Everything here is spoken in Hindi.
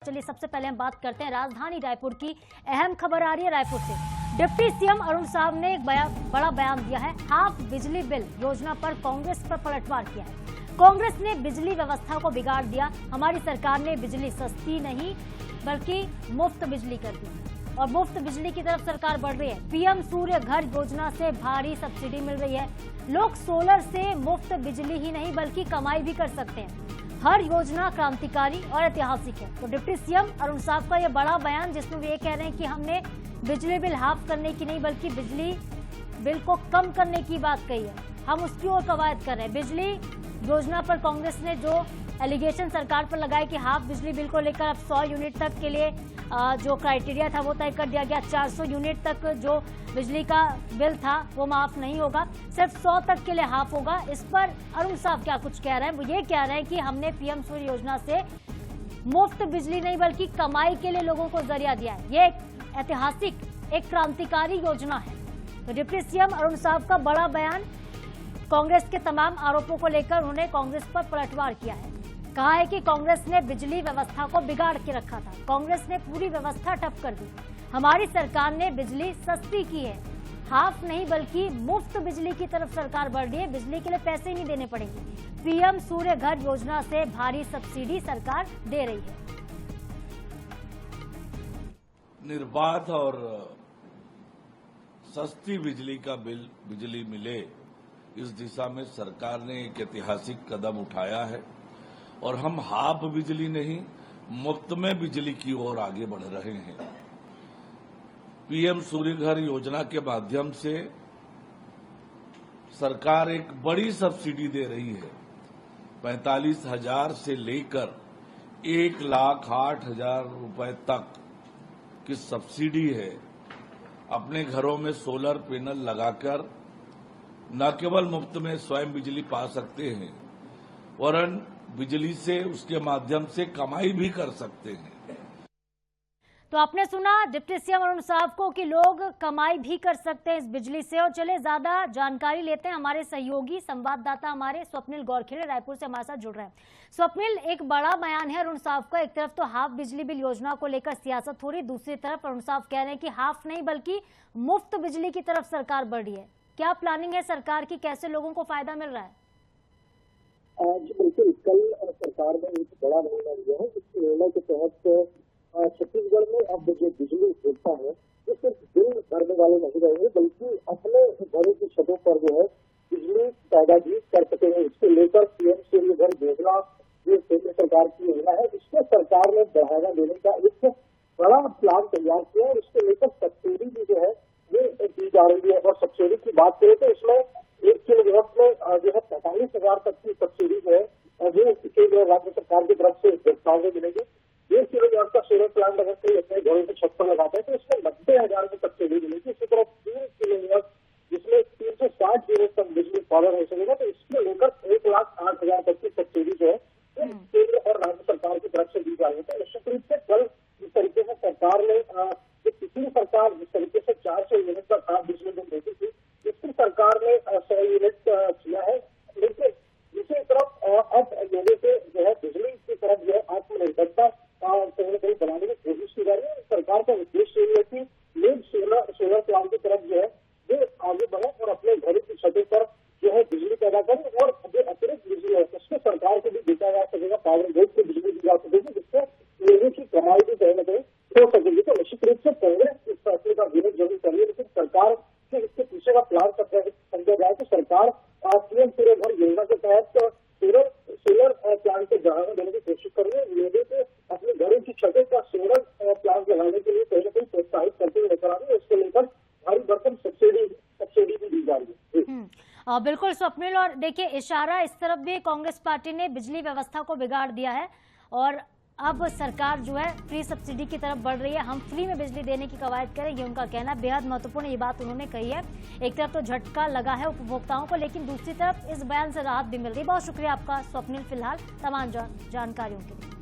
चलिए सबसे पहले हम बात करते हैं राजधानी रायपुर की। अहम खबर आ रही है रायपुर से। डिप्टी सीएम अरुण साहब ने एक बड़ा बयान दिया है। हाफ बिजली बिल योजना पर कांग्रेस पर पलटवार किया है। कांग्रेस ने बिजली व्यवस्था को बिगाड़ दिया। हमारी सरकार ने बिजली सस्ती नहीं बल्कि मुफ्त बिजली कर दी और मुफ्त बिजली की तरफ सरकार बढ़ रही है। पीएम सूर्य घर योजना से भारी सब्सिडी मिल रही है। लोग सोलर से मुफ्त बिजली ही नहीं बल्कि कमाई भी कर सकते हैं। हर योजना क्रांतिकारी और ऐतिहासिक है। तो डिप्टी सीएम अरुण साहब का यह बड़ा बयान, जिसमें वे कह रहे हैं कि हमने बिजली बिल हाफ करने की नहीं बल्कि बिजली बिल को कम करने की बात कही है। हम उसकी ओर कवायद कर रहे हैं। बिजली योजना पर कांग्रेस ने जो एलिगेशन सरकार पर लगाया कि हाफ बिजली बिल को लेकर अब 100 यूनिट तक के लिए जो क्राइटेरिया था वो तय कर दिया गया। 400 यूनिट तक जो बिजली का बिल था वो माफ नहीं होगा, सिर्फ 100 तक के लिए हाफ होगा। इस पर अरुण साहब क्या कुछ कह रहे हैं? वो ये कह रहे हैं कि हमने पीएम सूर्य योजना से मुफ्त बिजली नहीं बल्कि कमाई के लिए लोगों को जरिया दिया है। ये एक ऐतिहासिक, एक क्रांतिकारी योजना है। तो डिप्टी सीएम अरुण साहब का बड़ा बयान, कांग्रेस के तमाम आरोपों को लेकर उन्होंने कांग्रेस पर पलटवार किया है। कहा है कि कांग्रेस ने बिजली व्यवस्था को बिगाड़ के रखा था। कांग्रेस ने पूरी व्यवस्था ठप कर दी। हमारी सरकार ने बिजली सस्ती की है। हाफ नहीं बल्कि मुफ्त बिजली की तरफ सरकार बढ़ रही है। बिजली के लिए पैसे नहीं देने पड़ेंगे। पीएम सूर्य घर योजना से भारी सब्सिडी सरकार दे रही है। निर्बाध और सस्ती बिजली का बिजली मिले, इस दिशा में सरकार ने एक ऐतिहासिक कदम उठाया है और हम हाफ बिजली नहीं मुफ्त में बिजली की ओर आगे बढ़ रहे हैं। पीएम सूर्य घर योजना के माध्यम से सरकार एक बड़ी सब्सिडी दे रही है। 45,000 से लेकर 1,08,000 रुपए तक की सब्सिडी है। अपने घरों में सोलर पैनल लगाकर न केवल मुफ्त में स्वयं बिजली पा सकते हैं वरन बिजली से उसके माध्यम से कमाई भी कर सकते हैं। तो आपने सुना डिप्टी सीएम अरुण साहब को कि लोग कमाई भी कर सकते हैं इस बिजली से। और चले ज्यादा जानकारी लेते हैं। हमारे सहयोगी संवाददाता हमारे स्वप्निल गौरखेड़े रायपुर से हमारे साथ जुड़ रहे हैं। स्वप्निल, एक बड़ा बयान है अरुण साहब का। एक तरफ तो हाफ बिजली बिल योजना को लेकर सियासत हो रही, दूसरी तरफ अरुण साहब कह रहे हैं कि हाफ नहीं बल्कि मुफ्त बिजली की तरफ सरकार बढ़ रही है। क्या प्लानिंग है सरकार की? कैसे लोगों को फायदा मिल रहा है? जी बिल्कुल, कल सरकार ने एक बड़ा निर्णय लिया है। इस निर्णय के तहत छत्तीसगढ़ में अब जो बिजली उपभोक्ता है वो सिर्फ बिल भरने वाले नहीं रहेंगे बल्कि अपने घरों की छतों पर जो है बिजली पैदा भी कर सकेंगे। इसको लेकर पीएम सूर्य घर योजना जो केंद्र सरकार की योजना है, इसको सरकार ने बढ़ावा देने का एक बड़ा प्लान तैयार किया है और इसको लेकर सब्सिडी भी जो है ये दी जा रही है। और सब्सिडी की बात करें तो इसमें 1 किलोवाट में जो है 45,000 तक की सब्सिडी जो है वो राज्य सरकार की तरफ से प्रस्ताव में मिलेगी। 1 किलोवाट का सोलर प्लांट अगर कोई अपने घरों के छत पर लगाता है तो इसमें 90,000 की सब्सिडी मिलेगी। इसी तरह 3 किलोवाट जिसमें 360 यूनिट तक बिजली उत्पादन हो सकेगा तो इसको लेकर 1,08,000 तक की सब्सिडी जो है केंद्र और राज्य सरकार की तरफ से दी जा रही है। तो निश्चित रूप से कल जिस तरीके से सरकार ने पिछली सरकार जिस तरीके से 400 यूनिट तक हाफ बिजली बिल देती थी, इसकी सरकार ने 100 यूनिट किया है। लेकिन दूसरी तरफ अब लोगों से जो है बिजली की तरफ जो है आत्मनिर्भरता कहीं न कहीं बनाने की कोशिश की जा रही है। सरकार का उद्देश्य ये है कि लोग सोलर प्लांट की तरफ जो है वो आगे बढ़े और अपने घरों की छतों पर जो है बिजली पैदा करें और जो अतिरिक्त बिजली है उसको सरकार को भी बेचा जा सकेगा, पावर ग्रिड को बिजली दी जा सकेगी, जिससे लोगों की कमाई भी कहीं न कहीं हो सकेगी। तो निश्चित रूप से कांग्रेस इस फैसले का विरोध जरूर कर रही है, लेकिन सरकार के इसके पीछे का प्लान समझा जाए तो सरकार पीएम सूर्य घर योजना के तहत सोलर प्लांट को बढ़ावा देने की कोशिश कर रही है। लोगों को अपने घरों की छतों पर सोलर प्लांट लगाने के लिए कहीं न कहीं प्रोत्साहित करते हुए नजर आ रही है। इसको लेकर भारी भरकम सब्सिडी भी दी जा रही है। बिल्कुल स्वप्निल, और देखिए इशारा इस तरफ भी कांग्रेस पार्टी ने बिजली व्यवस्था को बिगाड़ दिया है और अब सरकार जो है फ्री सब्सिडी की तरफ बढ़ रही है। हम फ्री में बिजली देने की कवायद करें, ये उनका कहना है। बेहद महत्वपूर्ण ये बात उन्होंने कही है। एक तरफ तो झटका लगा है उपभोक्ताओं को, लेकिन दूसरी तरफ इस बयान से राहत भी मिल रही है। बहुत शुक्रिया आपका स्वप्निल, फिलहाल तमाम जानकारियों के लिए।